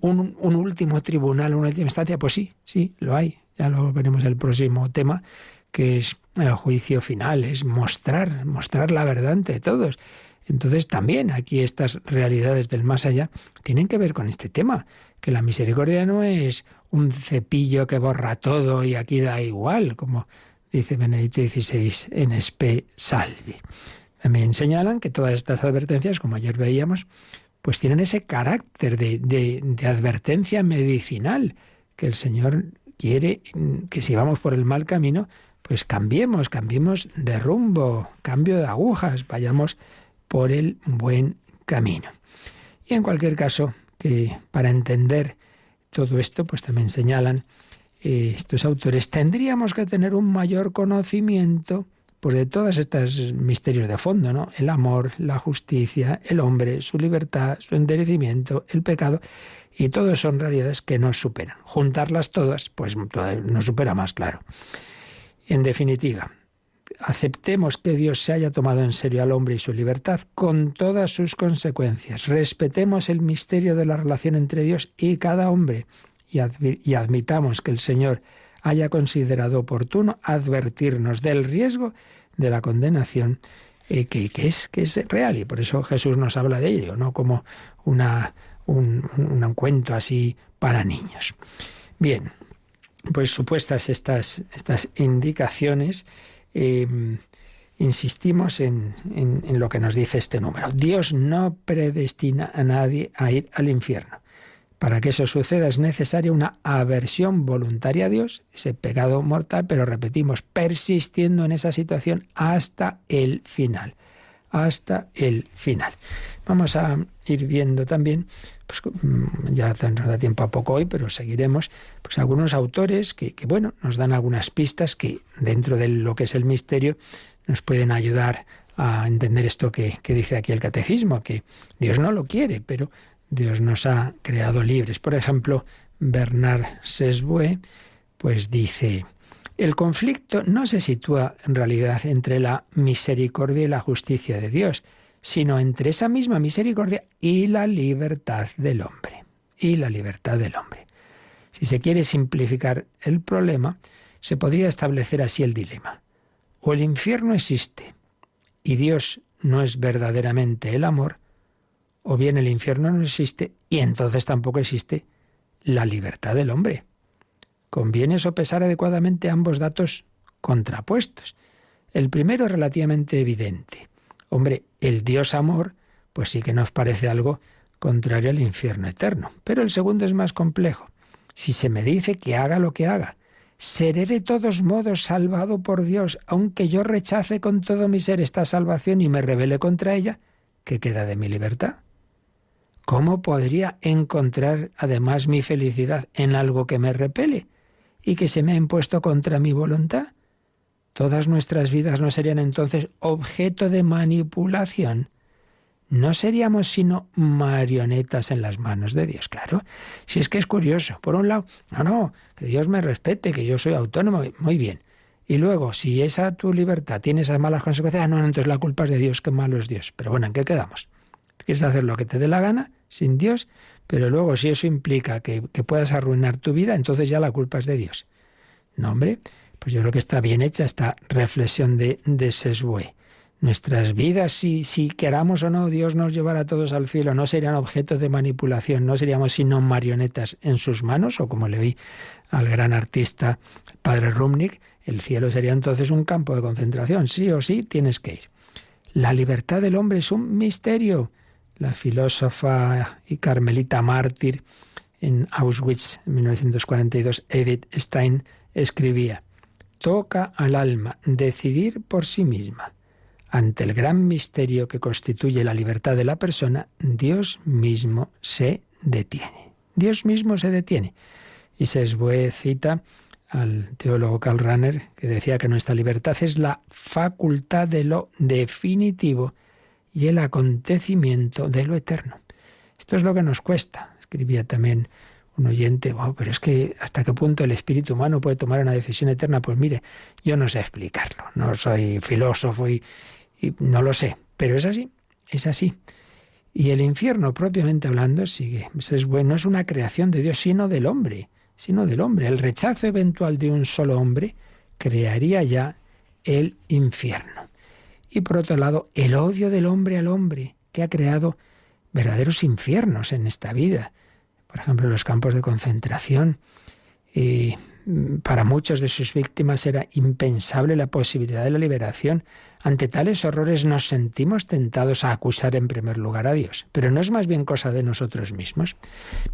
último tribunal, una última instancia? Pues sí, lo hay. Ya lo veremos el próximo tema, que es el juicio final, es mostrar la verdad entre todos. Entonces también aquí estas realidades del más allá tienen que ver con este tema, que la misericordia no es un cepillo que borra todo y aquí da igual, como dice Benedicto XVI en Spe Salvi. También señalan que todas estas advertencias, como ayer veíamos, pues tienen ese carácter de advertencia medicinal, que el Señor quiere que si vamos por el mal camino, pues cambiemos de rumbo, cambio de agujas, vayamos por el buen camino. Y en cualquier caso, que para entender todo esto, pues también señalan estos autores, tendríamos que tener un mayor conocimiento pues de todos estos misterios de fondo, ¿no? El amor, la justicia, el hombre, su libertad, su enderecimiento, el pecado, y todo son realidades que nos superan. Juntarlas todas, pues nos supera más, claro. En definitiva, aceptemos que Dios se haya tomado en serio al hombre y su libertad con todas sus consecuencias. Respetemos el misterio de la relación entre Dios y cada hombre y admitamos que el Señor haya considerado oportuno advertirnos del riesgo de la condenación que es real, y por eso Jesús nos habla de ello, no como un cuento así para niños. Bien, pues supuestas estas indicaciones, insistimos en lo que nos dice este número. Dios no predestina a nadie a ir al infierno. Para que eso suceda es necesaria una aversión voluntaria a Dios, ese pecado mortal, pero repetimos, persistiendo en esa situación hasta el final. Hasta el final. Vamos a ir viendo también, pues ya nos da tiempo a poco hoy, pero seguiremos, pues algunos autores que nos dan algunas pistas que dentro de lo que es el misterio nos pueden ayudar a entender esto que dice aquí el catecismo, que Dios no lo quiere, pero Dios nos ha creado libres. Por ejemplo, Bernard Sesbue pues dice: el conflicto no se sitúa en realidad entre la misericordia y la justicia de Dios, sino entre esa misma misericordia y la libertad del hombre. Y la libertad del hombre. Si se quiere simplificar el problema, se podría establecer así el dilema. O el infierno existe y Dios no es verdaderamente el amor, o bien el infierno no existe y entonces tampoco existe la libertad del hombre. Conviene sopesar adecuadamente ambos datos contrapuestos. El primero es relativamente evidente. Hombre, el Dios amor, pues sí que nos parece algo contrario al infierno eterno. Pero el segundo es más complejo. Si se me dice que haga lo que haga, seré de todos modos salvado por Dios, aunque yo rechace con todo mi ser esta salvación y me rebele contra ella, ¿qué queda de mi libertad? ¿Cómo podría encontrar además mi felicidad en algo que me repele y que se me ha impuesto contra mi voluntad? ¿Todas nuestras vidas no serían entonces objeto de manipulación? ¿No seríamos sino marionetas en las manos de Dios? Claro, si es que es curioso. Por un lado, no, que Dios me respete, que yo soy autónomo, muy bien. Y luego, si esa tu libertad tiene esas malas consecuencias, no, entonces la culpa es de Dios, qué malo es Dios. Pero bueno, ¿en qué quedamos? Quieres hacer lo que te dé la gana, sin Dios, pero luego si eso implica que puedas arruinar tu vida, entonces ya la culpa es de Dios. No, hombre, pues yo creo que está bien hecha esta reflexión de Sesbue. Nuestras vidas, si queramos o no, Dios nos llevará a todos al cielo, no serían objeto de manipulación, no seríamos sino marionetas en sus manos, o como le oí al gran artista, el padre Rumnik, el cielo sería entonces un campo de concentración, sí o sí tienes que ir. La libertad del hombre es un misterio. La filósofa y carmelita mártir en Auschwitz en 1942, Edith Stein, escribía: toca al alma decidir por sí misma. Ante el gran misterio que constituye la libertad de la persona, Dios mismo se detiene. Dios mismo se detiene. Y Sesbue cita al teólogo Karl Rahner, que decía que nuestra libertad es la facultad de lo definitivo y el acontecimiento de lo eterno. Esto es lo que nos cuesta. Escribía también un oyente, pero es que ¿hasta qué punto el espíritu humano puede tomar una decisión eterna? Pues mire, yo no sé explicarlo, no soy filósofo y no lo sé, pero es así, es así. Y el infierno, propiamente hablando, sigue. No es una creación de Dios, sino del hombre. El rechazo eventual de un solo hombre crearía ya el infierno. Y por otro lado, el odio del hombre al hombre, que ha creado verdaderos infiernos en esta vida. Por ejemplo, los campos de concentración. Para muchos de sus víctimas era impensable la posibilidad de la liberación. Ante tales horrores nos sentimos tentados a acusar en primer lugar a Dios. Pero ¿no es más bien cosa de nosotros mismos?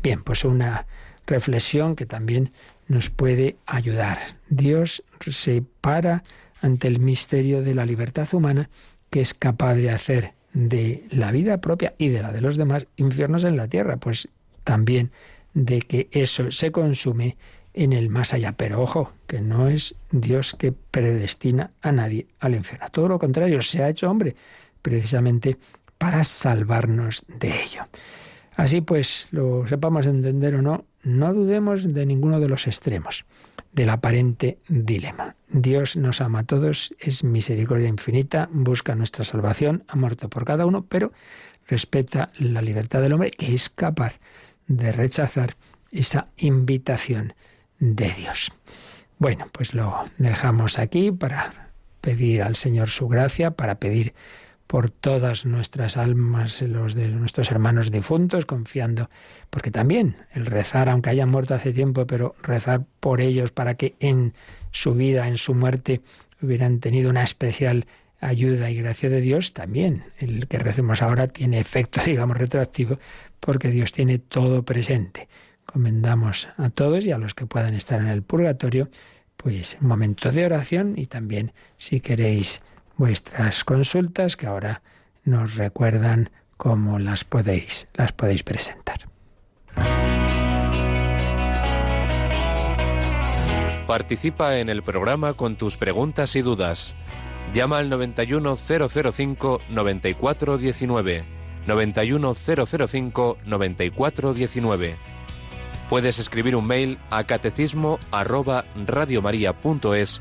Bien, pues una reflexión que también nos puede ayudar. Dios se para ante el misterio de la libertad humana, que es capaz de hacer de la vida propia y de la de los demás infiernos en la tierra, pues también de que eso se consume en el más allá. Pero ojo, que no es Dios que predestina a nadie al infierno. Todo lo contrario, se ha hecho hombre precisamente para salvarnos de ello. Así pues, lo sepamos entender o no, no dudemos de ninguno de los extremos del aparente dilema. Dios nos ama a todos, es misericordia infinita, busca nuestra salvación, ha muerto por cada uno, pero respeta la libertad del hombre, que es capaz de rechazar esa invitación de Dios. Bueno, pues lo dejamos aquí para pedir al Señor su gracia, para pedir por todas nuestras almas, los de nuestros hermanos difuntos, confiando, porque también el rezar, aunque hayan muerto hace tiempo, pero rezar por ellos para que en su vida, en su muerte, hubieran tenido una especial ayuda y gracia de Dios, también el que recemos ahora tiene efecto, digamos, retroactivo, porque Dios tiene todo presente. Encomendamos a todos y a los que puedan estar en el purgatorio, pues un momento de oración, y también, si queréis, vuestras consultas, que ahora nos recuerdan cómo las podéis presentar. Participa en el programa con tus preguntas y dudas. Llama al 91005-9419. 91005-9419. Puedes escribir un mail a catecismo@radiomaria.es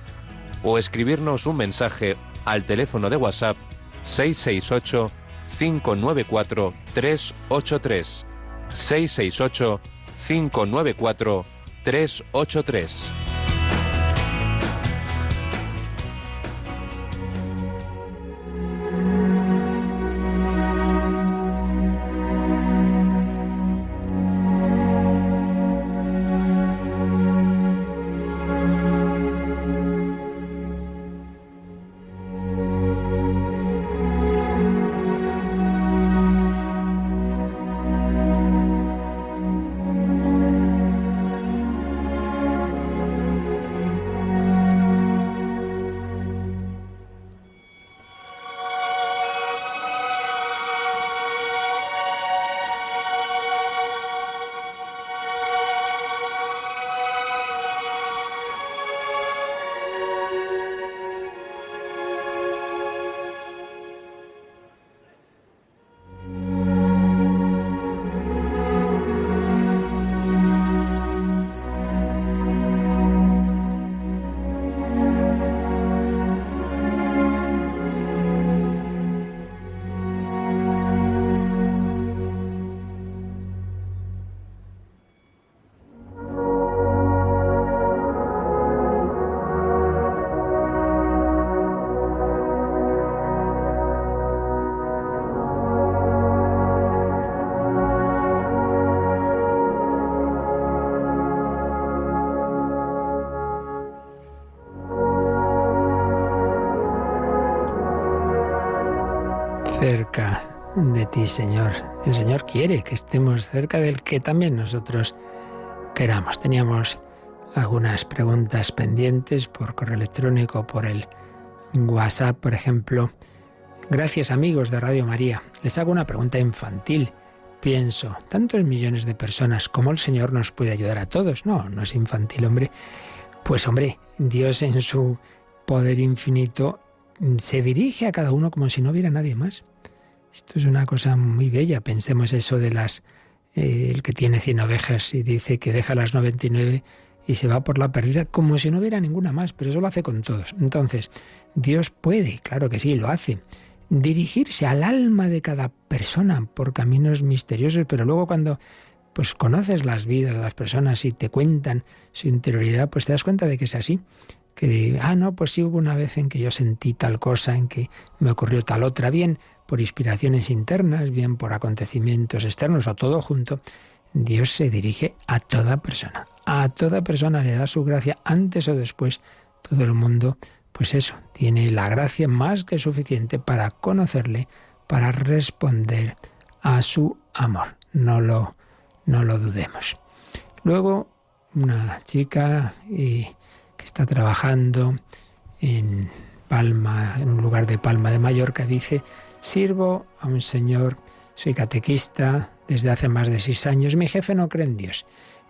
o escribirnos un mensaje al teléfono de WhatsApp 668-594-383. 668-594-383. Cerca de ti, Señor. El Señor quiere que estemos cerca del que también nosotros queramos. Teníamos algunas preguntas pendientes por correo electrónico, por el WhatsApp, por ejemplo. Gracias, amigos de Radio María. Les hago una pregunta infantil. Pienso, tantos millones de personas, ¿cómo el Señor nos puede ayudar a todos? No, no es infantil, hombre. Pues hombre, Dios en su poder infinito se dirige a cada uno como si no hubiera nadie más. Esto es una cosa muy bella. Pensemos eso de el que tiene 100 ovejas y dice que deja las 99 y se va por la perdida como si no hubiera ninguna más, pero eso lo hace con todos. Entonces, Dios puede, claro que sí, lo hace, dirigirse al alma de cada persona por caminos misteriosos, pero luego cuando pues conoces las vidas de las personas y te cuentan su interioridad, pues te das cuenta de que es así. Que, no, pues sí hubo una vez en que yo sentí tal cosa, en que me ocurrió tal otra, bien por inspiraciones internas, bien por acontecimientos externos o todo junto. Dios se dirige a toda persona le da su gracia antes o después. Todo el mundo, pues eso, tiene la gracia más que suficiente para conocerle, para responder a su amor. No lo dudemos. Luego, una chica que está trabajando en Palma, en un lugar de Palma de Mallorca, dice: sirvo a un señor, soy catequista desde hace más de 6 años, mi jefe no cree en Dios.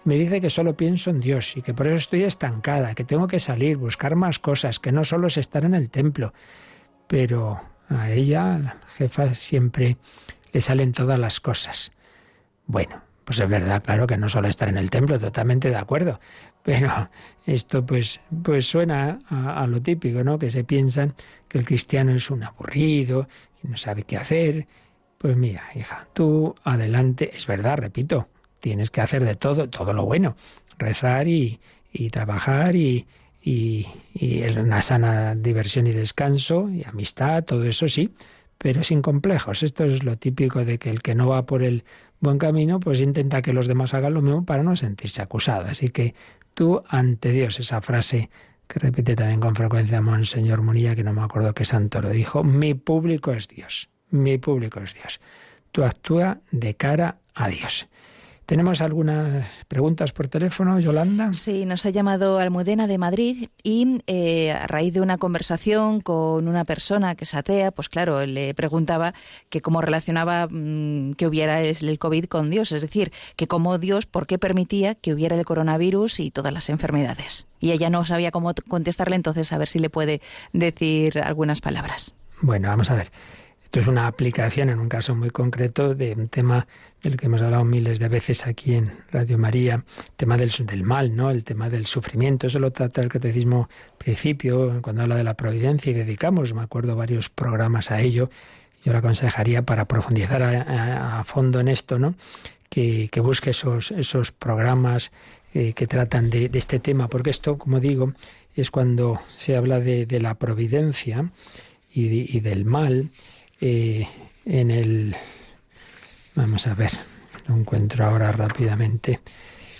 Me dice que solo pienso en Dios y que por eso estoy estancada, que tengo que salir, buscar más cosas, que no solo es estar en el templo. Pero a ella, la jefa, siempre le salen todas las cosas. Bueno, pues es verdad, claro que no solo estar en el templo, totalmente de acuerdo. Pero esto pues suena a lo típico, ¿no? Que se piensan que el cristiano es un aburrido, que no sabe qué hacer. Pues mira, hija, tú adelante, es verdad, repito, tienes que hacer de todo lo bueno, rezar y trabajar y una sana diversión y descanso y amistad, todo eso sí, pero sin complejos. Esto es lo típico de que el que no va por el buen camino, pues intenta que los demás hagan lo mismo para no sentirse acusado. Así que tú ante Dios, esa frase que repite también con frecuencia Monseñor Munilla, que no me acuerdo qué santo lo dijo: mi público es Dios, mi público es Dios. Tú actúa de cara a Dios. ¿Tenemos algunas preguntas por teléfono, Yolanda? Sí, nos ha llamado Almudena de Madrid y a raíz de una conversación con una persona que es atea, pues claro, le preguntaba que cómo relacionaba que hubiera el COVID con Dios, es decir, que cómo Dios, por qué permitía que hubiera el coronavirus y todas las enfermedades. Y ella no sabía cómo contestarle, entonces a ver si le puede decir algunas palabras. Bueno, vamos a ver. Esto es una aplicación en un caso muy concreto de un tema del que hemos hablado miles de veces aquí en Radio María, el tema del mal, ¿no? El tema del sufrimiento. Eso lo trata el catecismo al principio, cuando habla de la providencia, y dedicamos, me acuerdo, varios programas a ello. Yo le aconsejaría, para profundizar a fondo en esto, ¿no?, que busque esos programas que tratan de este tema, porque esto, como digo, es cuando se habla de la providencia y del mal. Vamos a ver, lo encuentro ahora rápidamente.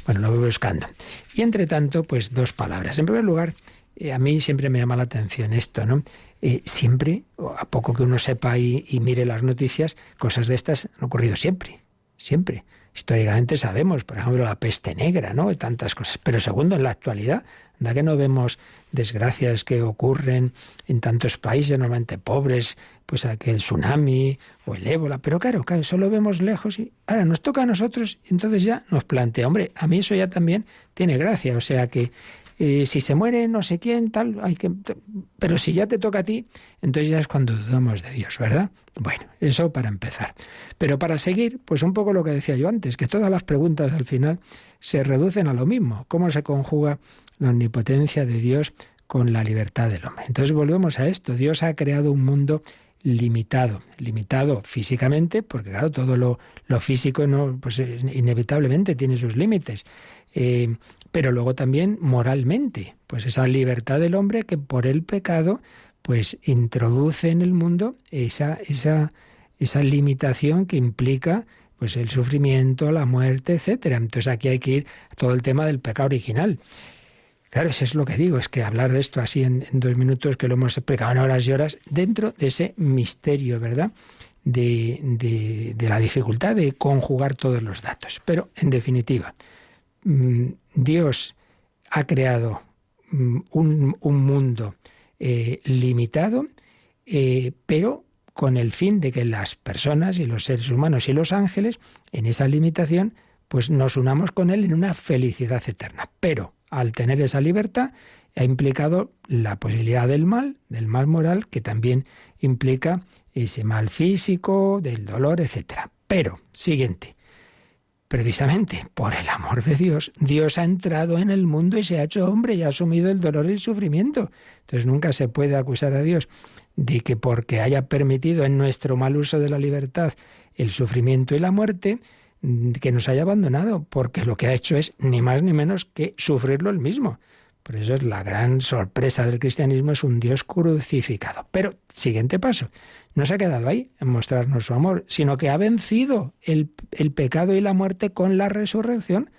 Bueno, lo voy buscando. Y entre tanto, pues 2 palabras. En primer lugar, a mí siempre me llama la atención esto, ¿no? Siempre, a poco que uno sepa y mire las noticias, cosas de estas han ocurrido siempre. Históricamente sabemos, por ejemplo, la peste negra, ¿no? Y tantas cosas. Pero segundo, en la actualidad, ¿da que no vemos desgracias que ocurren en tantos países, normalmente pobres, pues aquel tsunami o el ébola? Pero claro, eso lo vemos lejos y ahora nos toca a nosotros y entonces ya nos plantea, hombre, a mí eso ya también tiene gracia, o sea que si se muere no sé quién, tal, pero si ya te toca a ti, entonces ya es cuando dudamos de Dios, ¿verdad? Bueno, eso para empezar. Pero para seguir, pues un poco lo que decía yo antes, que todas las preguntas al final se reducen a lo mismo. ¿Cómo se conjuga la omnipotencia de Dios con la libertad del hombre? Entonces volvemos a esto. Dios ha creado un mundo limitado físicamente, porque claro, todo lo físico no, pues inevitablemente tiene sus límites. Pero luego también moralmente, pues esa libertad del hombre que por el pecado pues introduce en el mundo esa limitación que implica pues el sufrimiento, la muerte, etcétera. Entonces aquí hay que ir a todo el tema del pecado original. Claro, eso es lo que digo, es que hablar de esto así en 2 minutos, que lo hemos explicado en horas y horas, dentro de ese misterio, ¿verdad?, de la dificultad de conjugar todos los datos. Pero, en definitiva, Dios ha creado un mundo limitado, pero con el fin de que las personas y los seres humanos y los ángeles, en esa limitación, pues nos unamos con Él en una felicidad eterna. Pero al tener esa libertad, ha implicado la posibilidad del mal moral, que también implica ese mal físico, del dolor, etc. Pero, siguiente, precisamente por el amor de Dios, Dios ha entrado en el mundo y se ha hecho hombre y ha asumido el dolor y el sufrimiento. Entonces nunca se puede acusar a Dios de que porque haya permitido en nuestro mal uso de la libertad el sufrimiento y la muerte, que nos haya abandonado, porque lo que ha hecho es ni más ni menos que sufrirlo él mismo. Por eso es la gran sorpresa del cristianismo, es un Dios crucificado. Pero, siguiente paso, no se ha quedado ahí en mostrarnos su amor, sino que ha vencido el pecado y la muerte con la resurrección.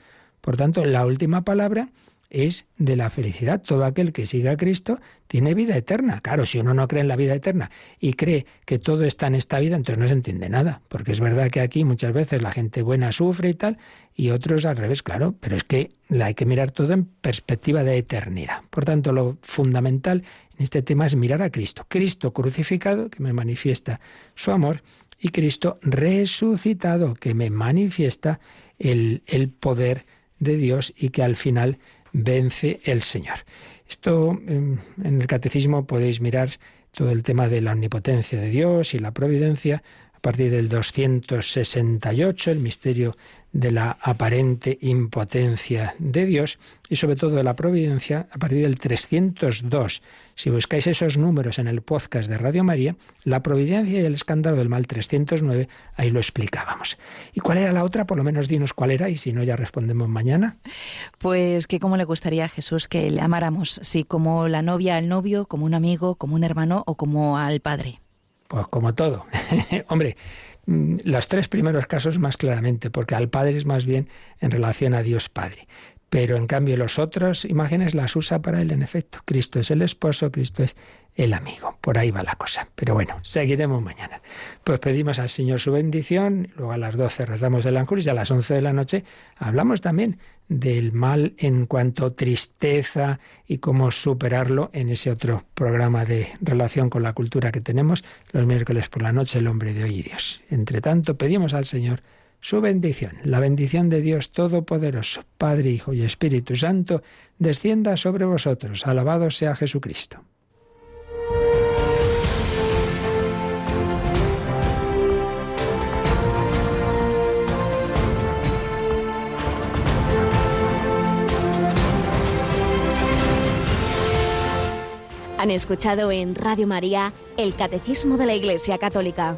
Por tanto, la última palabra es de la felicidad. Todo aquel que siga a Cristo tiene vida eterna. Claro, si uno no cree en la vida eterna y cree que todo está en esta vida, entonces no se entiende nada. Porque es verdad que aquí muchas veces la gente buena sufre y tal, y otros al revés, claro. Pero es que hay que mirar todo en perspectiva de eternidad. Por tanto, lo fundamental en este tema es mirar a Cristo. Cristo crucificado, que me manifiesta su amor, y Cristo resucitado, que me manifiesta el poder de Dios y que al final vence el Señor. Esto en el Catecismo podéis mirar todo el tema de la omnipotencia de Dios y la providencia a partir del 268, el misterio de la aparente impotencia de Dios, y sobre todo de la providencia a partir del 302. Si buscáis esos números en el podcast de Radio María, la providencia y el escándalo del mal 309, ahí lo explicábamos. ¿Y cuál era la otra? Por lo menos dinos cuál era, y si no ya respondemos mañana. Pues que cómo le gustaría a Jesús que le amáramos, sí, como la novia al novio, como un amigo, como un hermano o como al padre. Pues como todo. Hombre, los tres primeros casos más claramente, porque al Padre es más bien en relación a Dios Padre. Pero en cambio los otros imágenes las usa para él, en efecto. Cristo es el esposo, Cristo es el amigo. Por ahí va la cosa. Pero bueno, seguiremos mañana. Pues pedimos al Señor su bendición, luego a las 12 rezamos el Ángelus y a las 11 de la noche hablamos también del mal en cuanto a tristeza y cómo superarlo en ese otro programa de relación con la cultura que tenemos los miércoles por la noche, El hombre de hoy y Dios. Entre tanto, pedimos al Señor su bendición, la bendición de Dios Todopoderoso, Padre, Hijo y Espíritu Santo, descienda sobre vosotros. Alabado sea Jesucristo. Han escuchado en Radio María el Catecismo de la Iglesia Católica,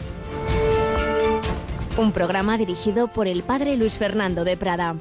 un programa dirigido por el Padre Luis Fernando de Prada.